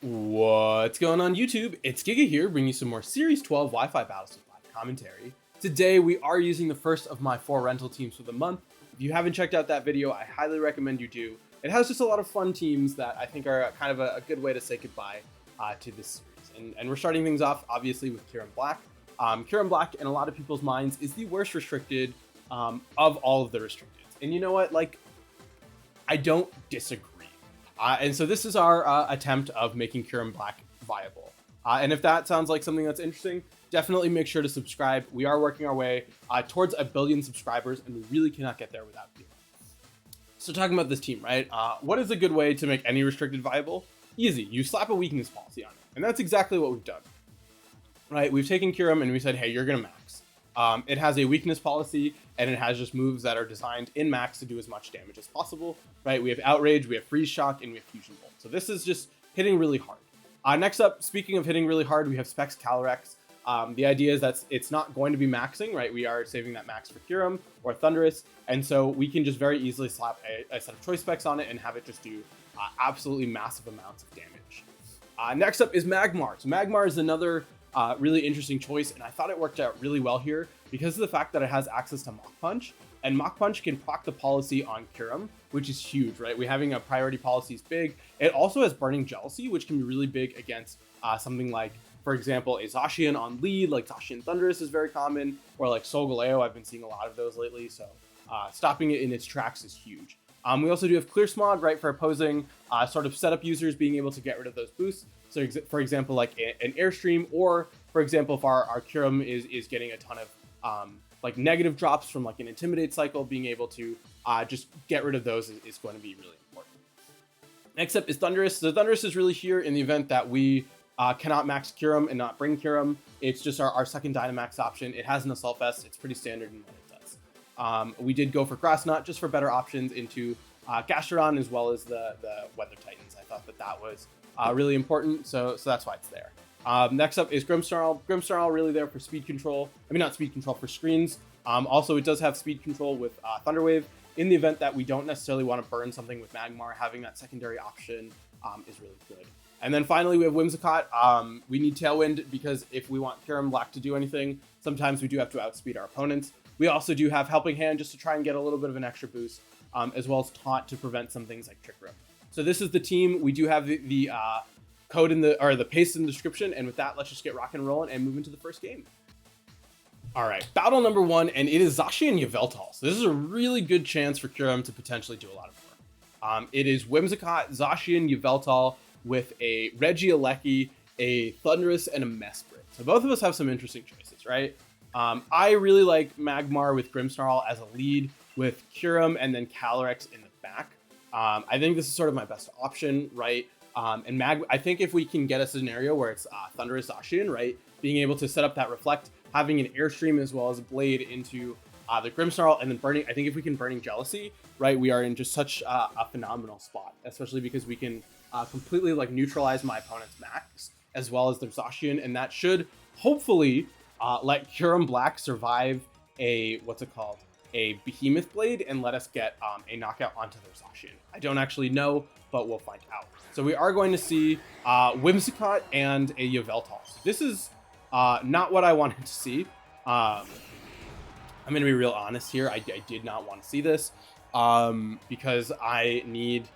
What's going on YouTube? It's Giga here, bringing you some more Series 12 Wi-Fi battles with live commentary. Today we are using the first of my 4 rental teams for the month. If you haven't checked out that video, I highly recommend you do. It has just a lot of fun teams that I think are kind of a good way to say goodbye to this series. And we're starting things off, obviously, with Kyurem Black. Kyurem Black, in a lot of people's minds, is the worst restricted of all of the restricted. And you know what? Like, I don't disagree. And so this is our attempt of making Kyurem Black viable. And if that sounds like something that's interesting, definitely make sure to subscribe. We are working our way towards 1 billion subscribers, and we really cannot get there without you. So talking about this team, right? What is a good way to make any restricted viable? Easy. You slap a weakness policy on it. And that's exactly what we've done. Right? We've taken Kyurem and we said, hey, you're going to max. It has a weakness policy, and it has just moves that are designed in max to do as much damage as possible, right? We have Outrage, we have Freeze Shock, and we have Fusion Bolt. So this is just hitting really hard. Next up, speaking of hitting really hard, we have Specs Calyrex. The idea is that it's not going to be maxing, right? We are saving that max for Kyurem or Thunderous, and so we can just very easily slap a set of choice specs on it and have it just do absolutely massive amounts of damage. Next up is Magmar. So Magmar is another really interesting choice, and I thought it worked out really well here because of the fact that it has access to Mach Punch, and Mach Punch can proc the policy on Kyurem, which is huge, right? We having a priority policy is big. It also has Burning Jealousy, which can be really big against something like, for example, a Zacian on lead, like Zacian Thunderous is very common, or like Solgaleo. I've been seeing a lot of those lately, so stopping it in its tracks is huge. We also do have Clear Smog, right, for opposing sort of setup users being able to get rid of those boosts. So for example, like an Airstream, or for example, if our Kyurem is getting a ton of like negative drops from like an Intimidate cycle, being able to just get rid of those is going to be really important. Next up is Thunderous. So Thunderous is really here in the event that we cannot max Kyurem and not bring Kyurem. It's just our second Dynamax option. It has an Assault Vest. It's pretty standard in what it does. We did go for Grass Knot just for better options into Gastrodon as well as the Weather Titans. I thought that was really important, so that's why it's there. Next up is Grimmsnarl. Grimmsnarl really there for speed control. I mean, not speed control, for screens. Also, it does have speed control with Thunderwave. In the event that we don't necessarily want to burn something with Magmar, having that secondary option is really good. And then finally, we have Whimsicott. We need Tailwind because if we want Kyurem Black to do anything, sometimes we do have to outspeed our opponents. We also do have Helping Hand just to try and get a little bit of an extra boost, as well as Taunt to prevent some things like Trick Room. So this is the team. We do have the code in the paste in the description, and with that, let's just get rock and rolling and move into the first game. All right, battle number 1, and it is Zacian Yveltal. So this is a really good chance for Kyurem to potentially do a lot of work. It is Whimsicott, Zacian Yveltal with a Regieleki, a Thunderous, and a Mesprit. So both of us have some interesting choices, right? I really like Magmar with Grimmsnarl as a lead, with Kyurem and then Calyrex in the back. I think this is sort of my best option, right? I think if we can get a scenario where it's Thunderous Zacian, right, being able to set up that Reflect, having an Airstream as well as a Blade into the Grimmsnarl, and then burning, I think if we can Burning Jealousy, right, we are in just such a phenomenal spot, especially because we can completely like neutralize my opponent's max as well as their Zacian, and that should hopefully let Kyurem Black survive a, a Behemoth Blade and let us get a knockout onto their Zacian. I don't actually know, but we'll find out. So we are going to see Whimsicott and a Yveltal. This is not what I wanted to see. I'm going to be real honest here. I did not want to see this because I need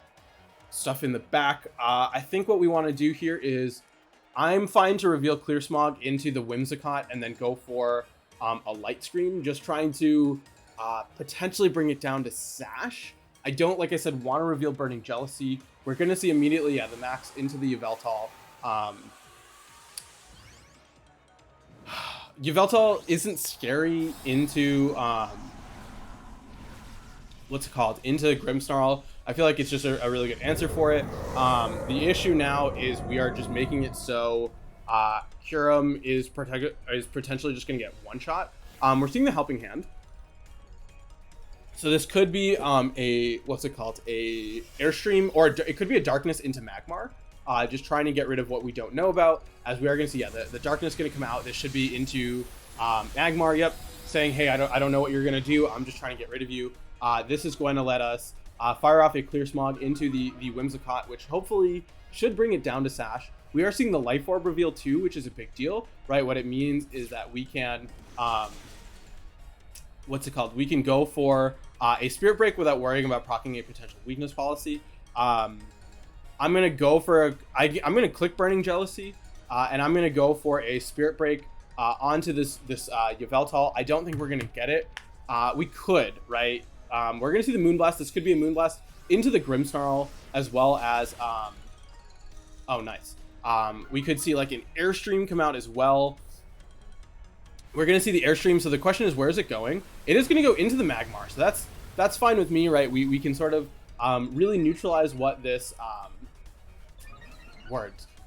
stuff in the back. I think what we want to do here is I'm fine to reveal Clear Smog into the Whimsicott and then go for a Light Screen, just trying to potentially bring it down to Sash. I don't, like I said, want to reveal Burning Jealousy. We're going to see immediately, the max into the Yveltal. Yveltal isn't scary into, into Grimmsnarl. I feel like it's just a really good answer for it. The issue now is we are just making it so Kyurem is potentially just going to get one shot. We're seeing the Helping Hand. So this could be a Airstream, or it could be a Darkness into Magmar, just trying to get rid of what we don't know about, as we are going to see, the Darkness going to come out. This should be into Magmar, yep, saying, hey, I don't know what you're going to do, I'm just trying to get rid of you. This is going to let us fire off a Clear Smog into the Whimsicott, which hopefully should bring it down to Sash. We are seeing the Life Orb reveal too, which is a big deal, right? What it means is that we can, what's it called? We can go for a Spirit Break without worrying about proccing a potential weakness policy. I'm gonna go for I'm gonna click Burning Jealousy, and I'm gonna go for a Spirit Break onto this Yveltal. I don't think we're gonna get it. We could, right? We're gonna see the Moonblast. This could be a Moonblast into the Grimmsnarl, as well as oh, nice. We could see like an Airstream come out as well. We're gonna see the Airstream. So the question is, where is it going? It is gonna go into the Magmar. So that's fine with me, right? We can sort of really neutralize what this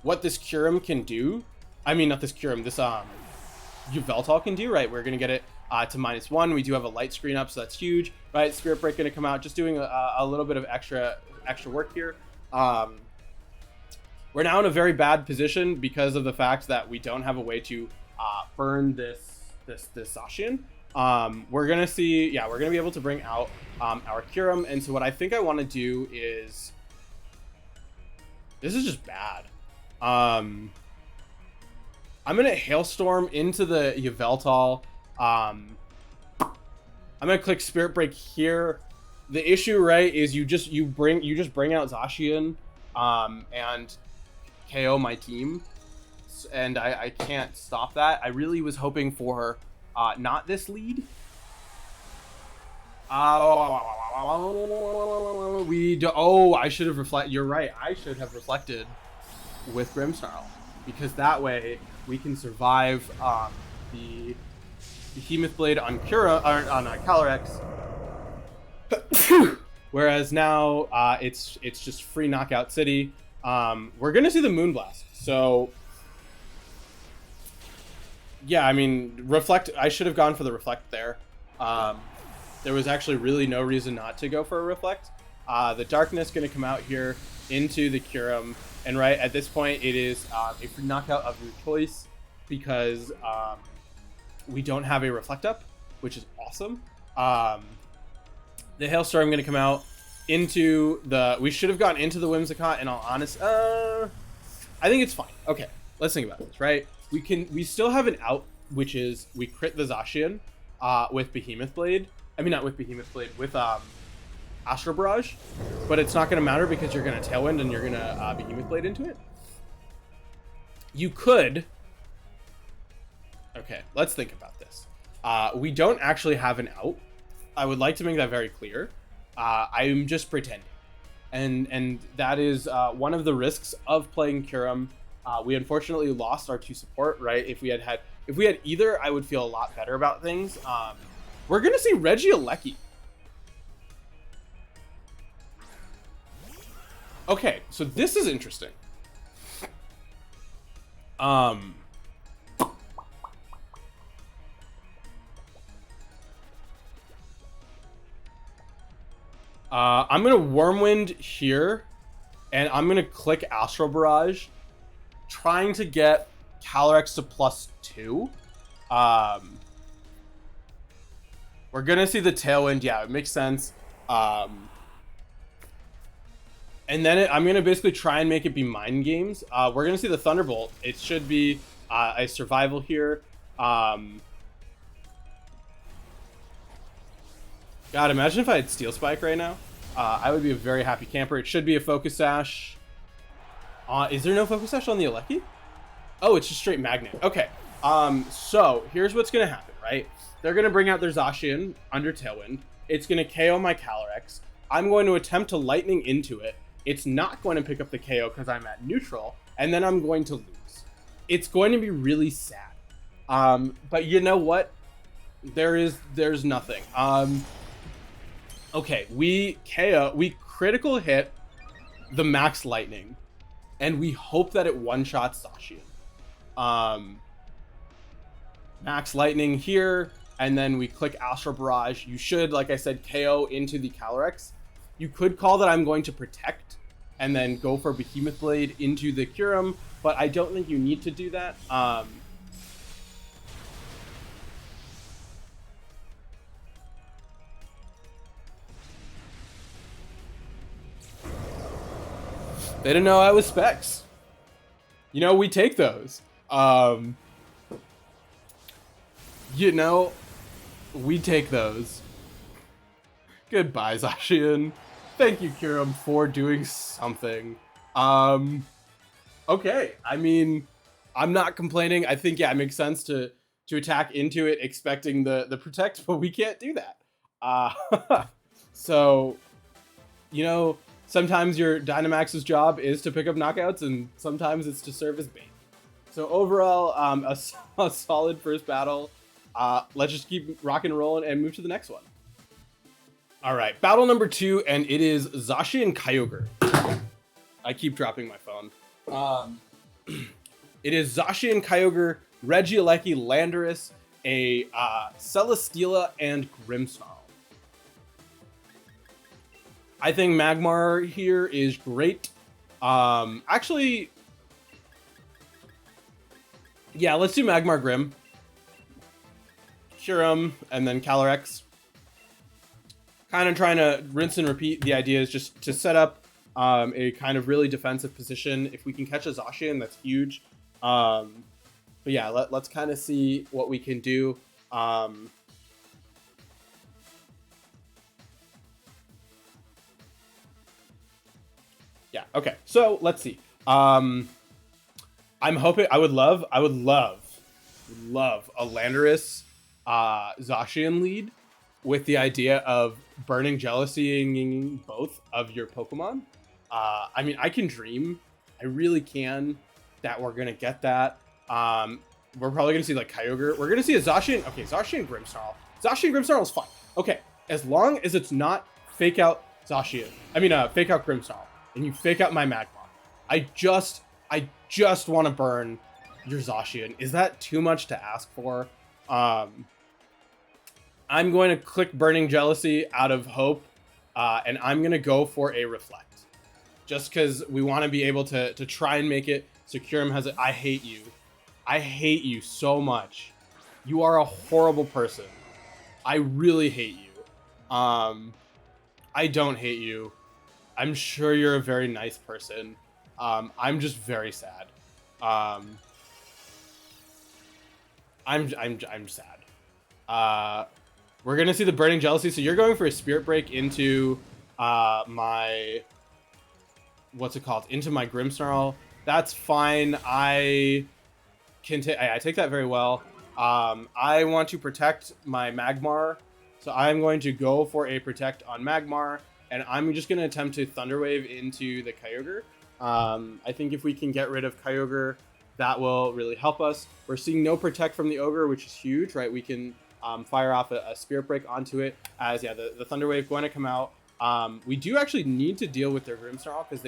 what this Kyurem can do. I mean, not this Kyurem, this Yveltal can do, right? We're gonna get it to -1. We do have a light screen up, so that's huge, right? Spirit Break gonna come out, just doing a little bit of extra work here. We're now in a very bad position because of the fact that we don't have a way to burn this Zacian. We're gonna see, yeah, we're gonna be able to bring out our Kyurem, and so what I think I want to do is, this is just bad. I'm gonna Hailstorm into the Yveltal. I'm gonna click Spirit Break here. The issue, right, is you just bring out Zacian and KO my team, and I can't stop that. I really was hoping for not this lead. I should have reflected. You're right. I should have reflected with Grimmsnarl, because that way we can survive the Behemoth Blade on Calyrex. Whereas now it's just free Knockout City. We're gonna see the Moonblast. So yeah, I mean, Reflect. I should have gone for the Reflect there. There was actually really no reason not to go for a Reflect. The Darkness going to come out here into the Kyurem, and right at this point it is a free knockout of your choice, because we don't have a Reflect up, which is awesome. The Hailstorm going to come out into the... We should have gone into the Whimsicott, in all honesty. I think it's fine. Okay, let's think about this, right? We still have an out, which is we crit the Zacian with Behemoth Blade. I mean, not with Behemoth Blade, with Astral Barrage, but it's not going to matter because you're going to Tailwind and you're going to Behemoth Blade into it. You could... Okay, let's think about this. We don't actually have an out. I would like to make that very clear. I'm just pretending. And that is one of the risks of playing Kyurem. We unfortunately lost our 2 support, right? If we had either, I would feel a lot better about things. We're gonna see Regieleki. Okay, so this is interesting. I'm gonna Wormwind here, and I'm gonna click Astral Barrage, trying to get Calyrex to +2. We're gonna see the Tailwind. Yeah, it makes sense. And then I'm gonna basically try and make it be Mind Games. We're gonna see the Thunderbolt. It should be a survival here. God, imagine if I had Steel Spike right now. I would be a very happy camper. It should be a Focus Sash. Is there no Focus Sash on the Alecki? Oh, it's just straight Magnet. Okay. So here's what's gonna happen, right? They're gonna bring out their Zacian under Tailwind. It's gonna KO my Calyrex. I'm going to attempt to Lightning into it. It's not going to pick up the KO because I'm at neutral, and then I'm going to lose. It's going to be really sad. But you know what? There's nothing. Okay, we critical hit the Max Lightning, and we hope that it one-shots Zacian. Max Lightning here, and then we click Astral Barrage. You should, like I said, KO into the Calyrex. You could call that I'm going to Protect, and then go for Behemoth Blade into the Kyurem, but I don't think you need to do that. They didn't know I was specs. You know, we take those. You know, we take those. Goodbye, Zacian. Thank you, Kyurem, for doing something. Okay, I mean, I'm not complaining. I think, yeah, it makes sense to attack into it expecting the protect, but we can't do that. So, you know, sometimes your Dynamax's job is to pick up knockouts, and sometimes it's to serve as bait. So overall, a solid first battle. Let's just keep rocking and rolling and move to the next one. All right, battle number 2, and it is Zacian Kyogre. I keep dropping my phone. It is Zacian Kyogre, Regieleki, Landorus, a Celesteela, and Grimmsnarl. I think Magmar here is great. Actually, yeah, let's do Magmar Grim. Kyurem, and then Calyrex. Kind of trying to rinse and repeat. The idea is just to set up a kind of really defensive position. If we can catch a Zacian, that's huge. But yeah, let's kind of see what we can do. Yeah, okay. So let's see. I'm hoping I would love a Landorus Zacian lead with the idea of burning jealousying both of your Pokemon. I mean, I can dream, I really can, that we're gonna get that. We're probably gonna see like Kyogre. We're gonna see a Zacian. Okay, Zacian Grimmsnarl. Zacian Grimmsnarl is fine. Okay, as long as it's not fake out Zacian. I mean, fake out Grimmsnarl, and you fake out my Magmar. I just want to burn your Zacian. Is that too much to ask for? I'm going to click Burning Jealousy out of hope, and I'm going to go for a Reflect. Just because we want to be able to try and make it so Kyurem has it. I hate you. I hate you so much. You are a horrible person. I really hate you. I don't hate you. I'm sure you're a very nice person. I'm just very sad. I'm sad. We're gonna see the Burning Jealousy. So you're going for a Spirit Break into my, what's it called? Into my Grimmsnarl. That's fine. I take that very well. I want to protect my Magmar, so I'm going to go for a Protect on Magmar, and I'm just going to attempt to Thunder Wave into the Kyogre. I think if we can get rid of Kyogre, that will really help us. We're seeing no Protect from the Ogre, which is huge, right? We can fire off a Spirit Break onto it, as yeah, the Thunder Wave going to come out. We do actually need to deal with their Grimmsnarl, because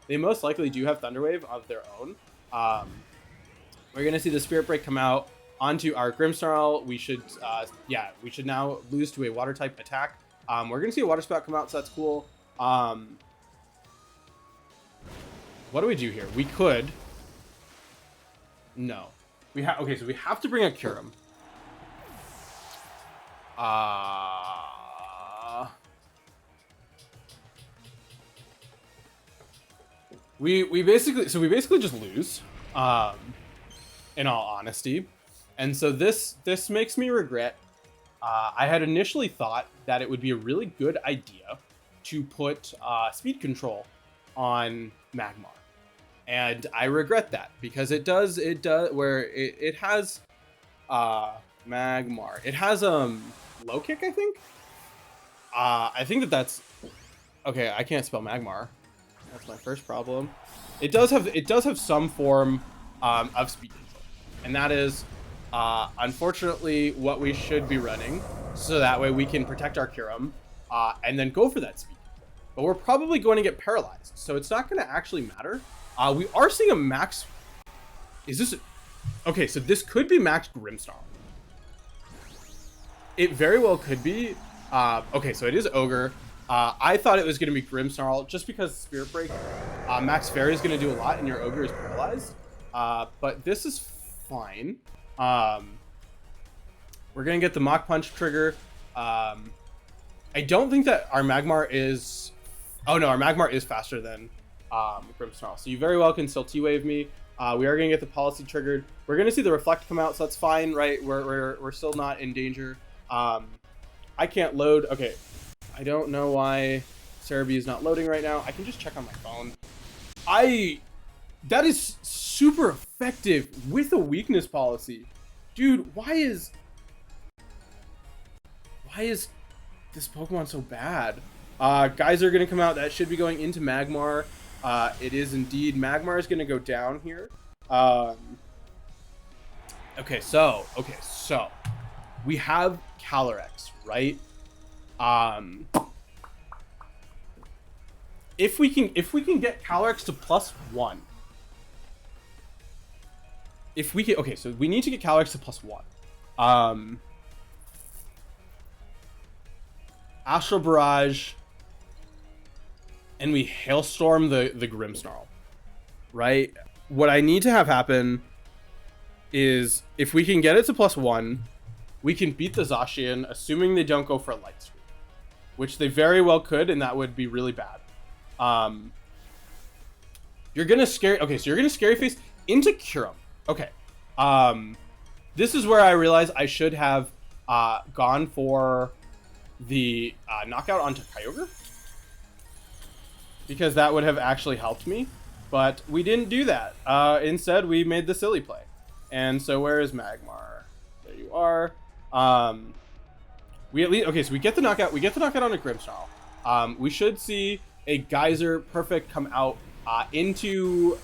they most likely do have Thunder Wave of their own. We're going to see the Spirit Break come out onto our Grimmsnarl. We should now lose to a Water type attack. We're going to see a Water Spout come out, so that's cool. What do we do here? We could... No. Okay, so we have to bring a Kyurem. We basically just lose, in all honesty, and so this makes me regret. I had initially thought that it would be a really good idea to put speed control on Magmar, and I regret that because it has Magmar. It has low kick, I think. I think that's okay. I can't spell Magmar. That's my first problem. It does have some form of speed control, and that is unfortunately what we should be running, so that way we can protect our Kyurem and then go for that speed control. But we're probably going to get paralyzed, so it's not going to actually matter. We are seeing a max. Is this okay? So this could be max Grimmsnarl. It very well could be. Okay, so it is Ogre. I thought it was going to be Grimmsnarl just because Spirit Break. Max Fairy is going to do a lot and your Ogre is paralyzed. But this is fine. We're going to get the Mach Punch trigger. I don't think that our Magmar is... Oh no, our Magmar is faster than Grimmsnarl. So you very well can still T-Wave me. We are going to get the policy triggered. We're going to see the Reflect come out, so that's fine, right? We're still not in danger. I can't load. Okay, I don't know why Cerebi is not loading right now. I can just check on my phone. That is super effective with a weakness policy. Dude, why is this Pokemon so bad? Guys are going to come out. That should be going into Magmar. It is indeed. Magmar is going to go down here. Okay, so we have Calyrex, right? If we can get Calyrex to +1. If we can, okay, so we need to get Calyrex to +1. Astral Barrage, and we Hailstorm the Grimmsnarl, right? What I need to have happen is if we can get it to +1, we can beat the Zacian, assuming they don't go for a Light Screen, which they very well could, and that would be really bad. You're gonna scary. Okay, so you're gonna Scary Face into Kyurem. Okay. This is where I realize I should have gone for the knockout onto Kyogre, because that would have actually helped me, but we didn't do that. Instead, we made the silly play. And so where is Magmar? There you are. We at least, okay, so we get the knockout. We get the knockout on a Grimmsnarl. We should see a Geyser Perfect come out into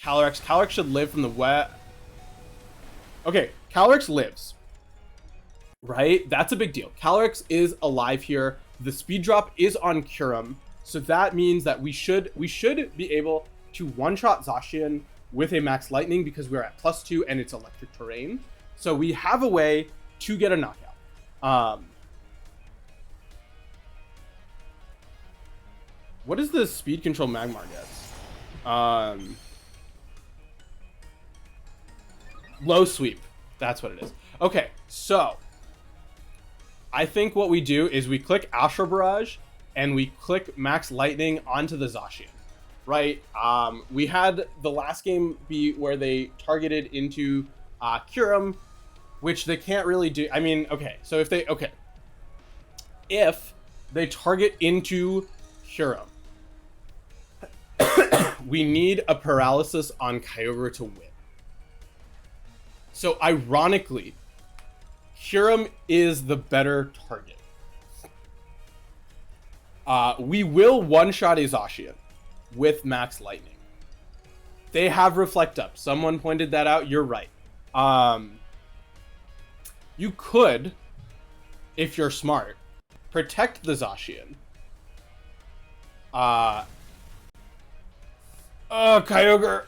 Calyrex. Calyrex should live from the wet. Okay, Calyrex lives. Right? That's a big deal. Calyrex is alive here. The speed drop is on Kyurem. So that means that we should be able to one-shot Zacian with a Max Lightning because we're at +2 and it's electric terrain. So we have a way to get a knockout. What is the speed control Magmar gets? Low sweep. That's what it is. Okay, so I think what we do is we click Astral Barrage and we click Max Lightning onto the Zacian, right? We had the last game be where they targeted into Kyurem, which they can't really do. I mean, okay, so if they target into Kyurem, we need a paralysis on Kyogre to win. So ironically, Kyurem is the better target. We will one-shot a Zacian with Max Lightning. They have Reflect up. Someone pointed that out. You're right. You could, if you're smart, protect the Zacian. Kyogre.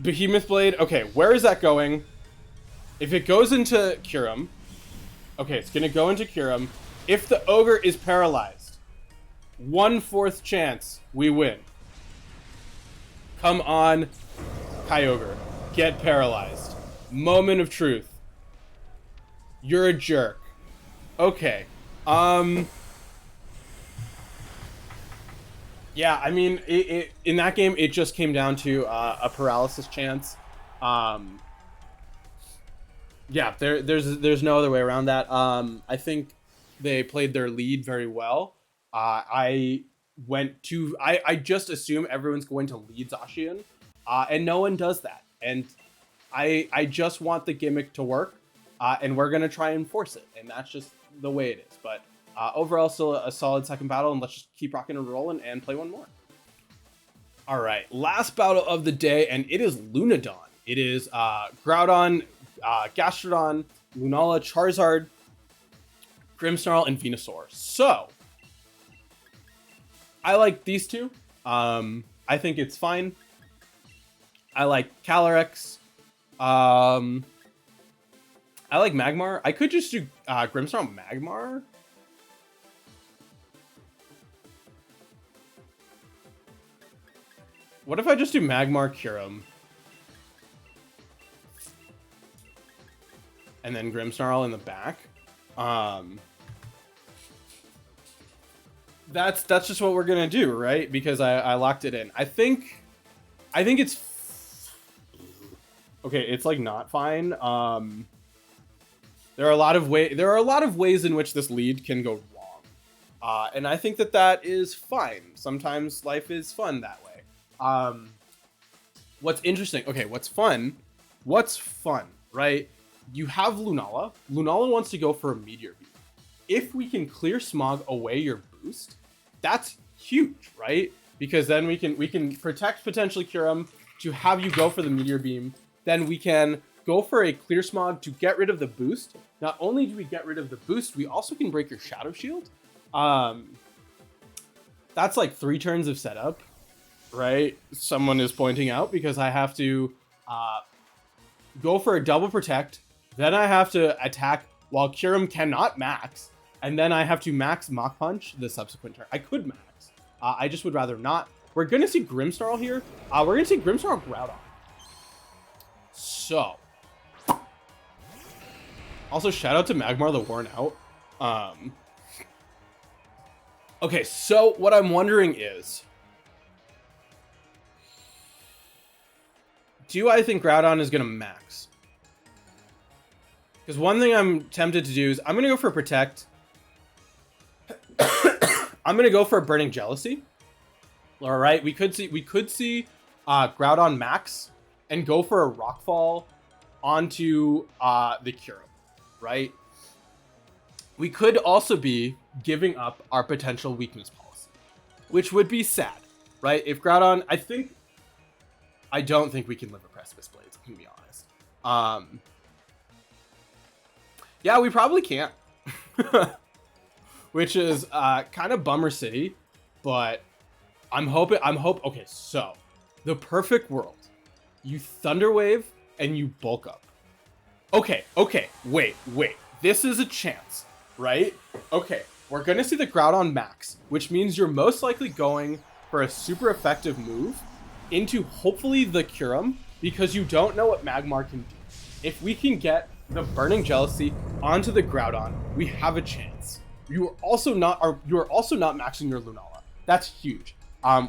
Behemoth Blade. Okay, where is that going? If it goes into Kyurem, okay, it's going to go into Kyurem. If the Ogre is paralyzed, 1/4 chance we win. Come on, Kyogre. Get paralyzed. Moment of truth. You're a jerk. Okay. Yeah, I mean, in that game, it just came down to a paralysis chance. Yeah, there's no other way around that. I think they played their lead very well. I just assume everyone's going to lead Zacian, and no one does that. And I just want the gimmick to work, and we're gonna try and force it, and that's just the way it is. But overall, still a solid second battle, and let's just keep rocking and rolling and play one more. All right, last battle of the day, and it is Lunadon. It is Groudon, Gastrodon, Lunala, Charizard, Grimmsnarl, and Venusaur. So I like these two. I think it's fine. I like Calyrex. I like Magmar. I could just do Grimmsnarl Magmar. What if I just do Magmar Kyurem? And then Grimmsnarl in the back. that's just what we're gonna do, right? Because I locked it in. I think it's okay. It's like not fine. There are a lot of ways in which this lead can go wrong, and I think that is fine. Sometimes life is fun that way. What's interesting? Okay, what's fun? What's fun, right? You have Lunala. Lunala wants to go for a Meteor Beam. If we can clear Smog away your boost, that's huge, right? Because then we can protect potentially Kyurem to have you go for the Meteor Beam. Then we can go for a clear Smog to get rid of the boost. Not only do we get rid of the boost, we also can break your Shadow Shield. That's like 3 turns of setup, right? Someone is pointing out, because I have to go for a double protect. Then I have to attack while Kyurem cannot max. And then I have to max Mach Punch the subsequent turn. I could max. I just would rather not. We're going to see Grimmsnarl here. We're going to see Grimmsnarl Groudon. So. Also, shout out to Magmar the Worn Out. Okay, so what I'm wondering is, do I think Groudon is going to max? Because one thing I'm tempted to do is I'm going to go for Protect. I'm going to go for a Burning Jealousy. All right, we could see Groudon max and go for a Rockfall onto the Kyurem, right? We could also be giving up our potential weakness policy, which would be sad, right? If Groudon, I don't think we can live a Precipice Blades, to be honest. Yeah, we probably can't. Which is kind of bummer city, but I'm hoping, okay, so the perfect world, you Thunder Wave and you bulk up. Okay, wait, this is a chance, right? Okay, we're gonna see the Groudon max, which means you're most likely going for a super effective move into hopefully the Kyurem, because you don't know what Magmar can do. If we can get the Burning Jealousy onto the Groudon, we have a chance. You are also not maxing your Lunala. That's huge.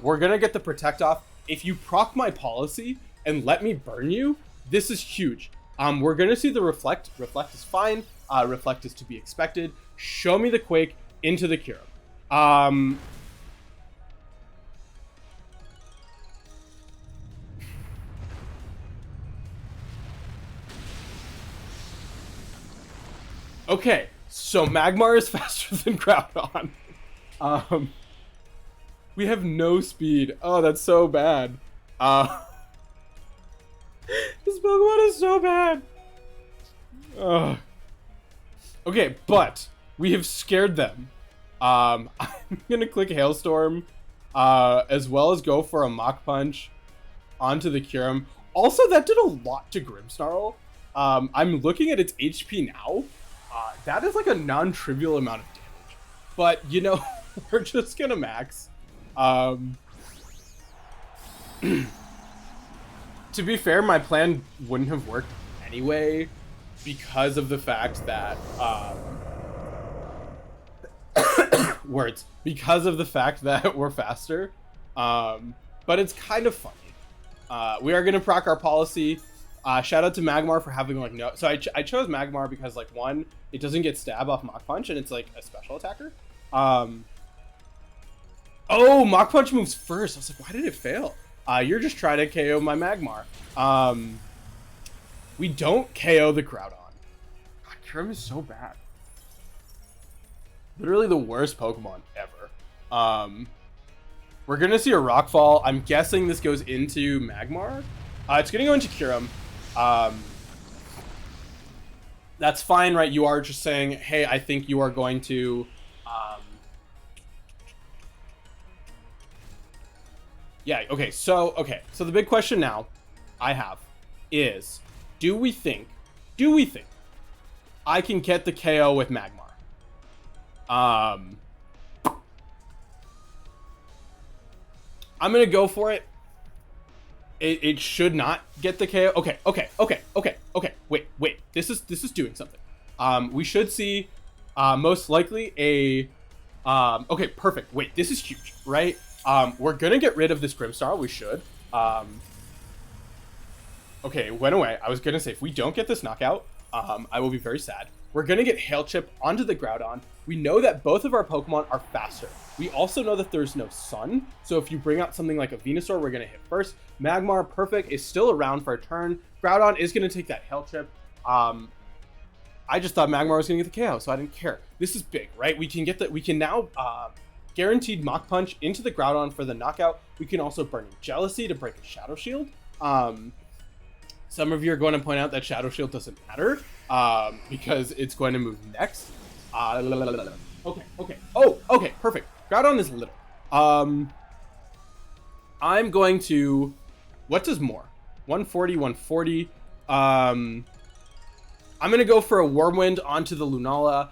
We're gonna get the Protect off. If you proc my policy and let me burn you, this is huge. We're gonna see the Reflect. Reflect is fine. Reflect is to be expected. Show me the Quake into the Kyurem. Okay, so Magmar is faster than Groudon. We have no speed. Oh, that's so bad. This Pokemon is so bad. Okay, but we have scared them. I'm gonna click Hailstorm, as well as go for a Mach Punch onto the Kyurem. Also, that did a lot to Grimmsnarl. I'm looking at its HP now. That is like a non-trivial amount of damage. But, you know, we're just gonna max. To be fair, my plan wouldn't have worked anyway, because of the fact that because of the fact that we're faster. But it's kind of funny. We are gonna proc our policy. Shout out to Magmar for having like no. So I chose Magmar because like one, it doesn't get stab off Mach Punch and it's like a special attacker. Oh, Mach Punch moves first. I was like, why did it fail? You're just trying to KO my Magmar. We don't KO the Groudon. God, Kyurem is so bad. Literally the worst Pokemon ever. We're gonna see a Rockfall. I'm guessing this goes into Magmar. It's gonna go into Kyurem. That's fine, right? You are just saying, hey, I think you are going to yeah, okay, so the big question now I have is, do we think I can get the KO with Magmar? I'm gonna go for it. It should not get the KO. Okay. Wait. This is doing something. We should see most likely a Okay, perfect. Wait, this is huge, right? We're gonna get rid of this Grimstar. We should. Okay, it went away. I was gonna say, if we don't get this knockout, I will be very sad. We're gonna get Hail Chip onto the Groudon. We know that both of our Pokemon are faster. We also know that there's no Sun, so if you bring out something like a Venusaur, we're gonna hit first. Magmar, perfect, is still around for a turn. Groudon is gonna take that Hail Chip. I just thought Magmar was gonna get the KO, so I didn't care. This is big, right? We can get that. We can now guaranteed Mach Punch into the Groudon for the knockout. We can also Burning Jealousy to break a Shadow Shield. Some of you are going to point out that Shadow Shield doesn't matter because it's going to move next. Okay. Oh, okay, perfect. Groudon is little. I'm going to... What does more? 140, 140. I'm going to go for a Wormwind onto the Lunala,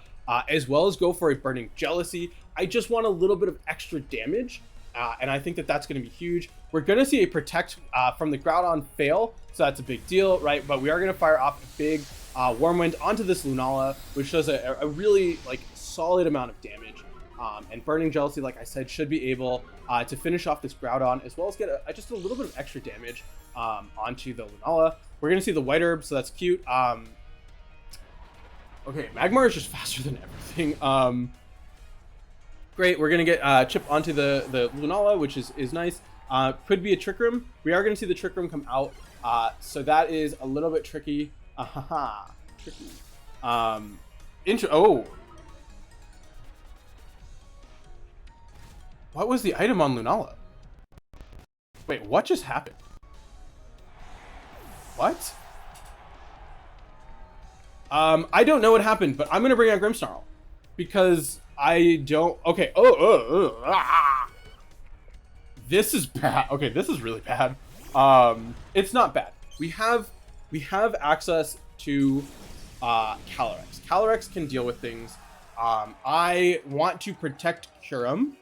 as well as go for a Burning Jealousy. I just want a little bit of extra damage, and I think that that's going to be huge. We're going to see a Protect from the Groudon fail, so that's a big deal, right? But we are going to fire off a big Wormwind onto this Lunala, which does a really solid amount of damage. And Burning Jealousy, like I said, should be able to finish off this Groudon, as well as get just a little bit of extra damage onto the Lunala. We're going to see the White Herb, so that's cute. Okay, Magmar is just faster than everything. Great, we're going to get Chip onto the Lunala, which is nice. Could be a Trick Room. We are going to see the Trick Room come out. So that is a little bit tricky. Tricky. Oh. What was the item on Lunala? Wait, what just happened? What? I don't know what happened, but I'm going to bring out Grimmsnarl. Because I don't... Okay. This is bad. Okay, this is really bad. It's not bad. We have access to Calyrex. Calyrex can deal with things. I want to protect Kyurem.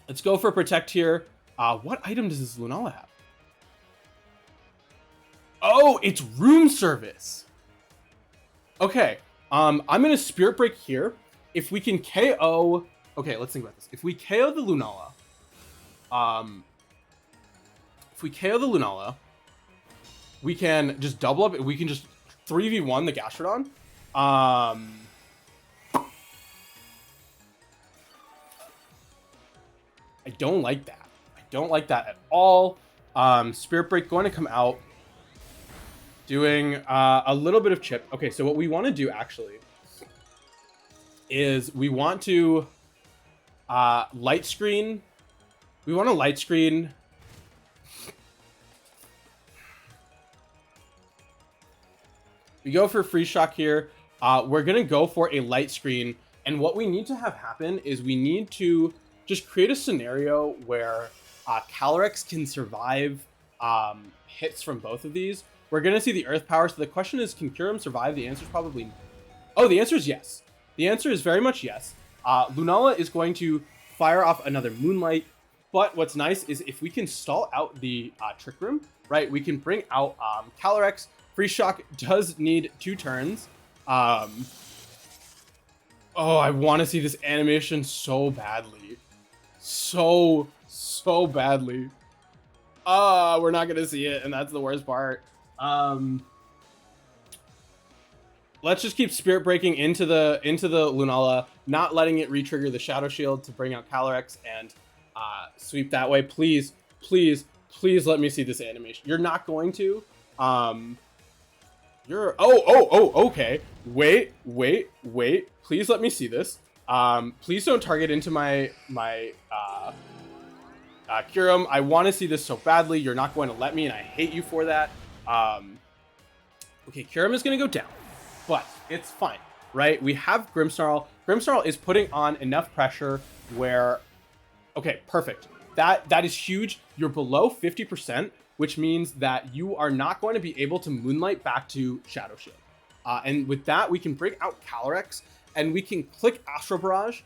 Let's go for Protect here. What item does this Lunala have? Oh, it's Room Service. Okay. I'm gonna Spirit Break here. If we can KO... Okay, let's think about this. If we KO the Lunala... if we KO the Lunala, we can just double up. We can just 3v1 the Gastrodon. I don't like that. I don't like that at all. Spirit Break going to come out. Doing a little bit of chip. Okay, so what we want to do actually is we want to light screen. We want to light screen. We go for Freeze Shock here. We're going to go for a light screen. And what we need to have happen is we need to just create a scenario where Calyrex can survive hits from both of these. We're going to see the Earth Power. So the question is, can Kyurem survive? The answer is probably no. Oh, the answer is yes. The answer is very much yes. Lunala is going to fire off another Moonlight. But what's nice is if we can stall out the Trick Room, right, we can bring out Calyrex. Freeze Shock does need 2 turns. Oh, I want to see this animation so badly. So badly. We're not going to see it, and that's the worst part. Let's just keep Spirit Breaking into the Lunala, not letting it re-trigger the Shadow Shield to bring out Calyrex and sweep that way. Please let me see this animation. You're not going to. Okay. Wait. Please let me see this. Please don't target into my Kyurem. I want to see this so badly. You're not going to let me, and I hate you for that. Okay, Kyurem is going to go down, but it's fine, right? We have Grimmsnarl. Grimmsnarl is putting on enough pressure where... Okay, perfect. That is huge. You're below 50%, which means that you are not going to be able to Moonlight back to Shadow Shield. And with that, we can bring out Calyrex, and we can click Astral Barrage.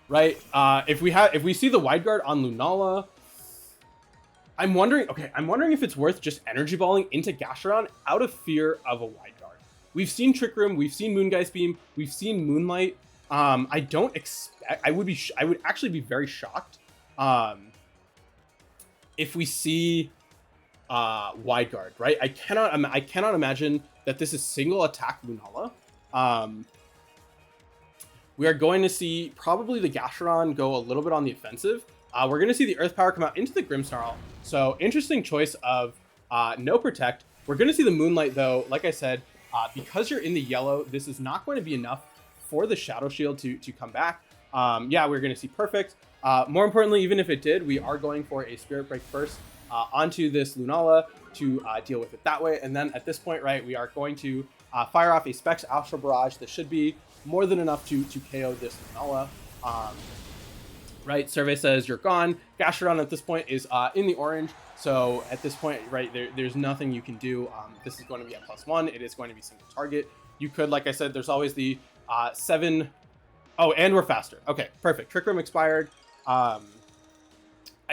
Right? If we see the Wide Guard on Lunala, I'm wondering if it's worth just Energy Balling into Gastrodon out of fear of a Wide Guard. we've seen Trick Room, we've seen Moongeist Beam, we've seen Moonlight. I don't expect, I would actually be very shocked if we see Wide Guard, right? I cannot imagine that this is single attack Lunala. We are going to see probably the Gastrodon go a little bit on the offensive. We're going to see the Earth Power come out into the Grimmsnarl. So interesting choice of no Protect. We're going to see the Moonlight though. Like I said, because you're in the yellow, this is not going to be enough for the Shadow Shield to come back. Yeah, we're going to see Perfect. More importantly, even if it did, we are going for a Spirit Break first onto this Lunala to deal with it that way. And then at this point, right, we are going to fire off a Specs Astral Barrage. That should be more than enough to KO this Lunala. Right, Survey says you're gone. Gastrodon at this point is in the orange. So at this point, right, there's nothing you can do. This is going to be at +1. It is going to be single target. You could, like I said, there's always the 7. Oh, and we're faster. Okay, perfect. Trick Room expired. I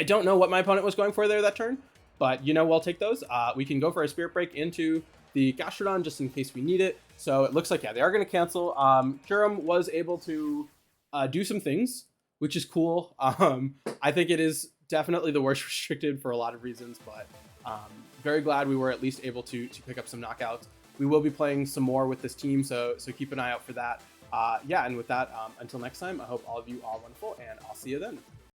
don't know what my opponent was going for there that turn, but you know, we'll take those. We can go for a Spirit Break into the Gastrodon just in case we need it. So it looks like, yeah, they are going to cancel. Kyurem was able to do some things, which is cool. I think it is definitely the worst restricted for a lot of reasons, but very glad we were at least able to pick up some knockouts. We will be playing some more with this team, so keep an eye out for that. Yeah, and with that, until next time, I hope all of you are wonderful, and I'll see you then.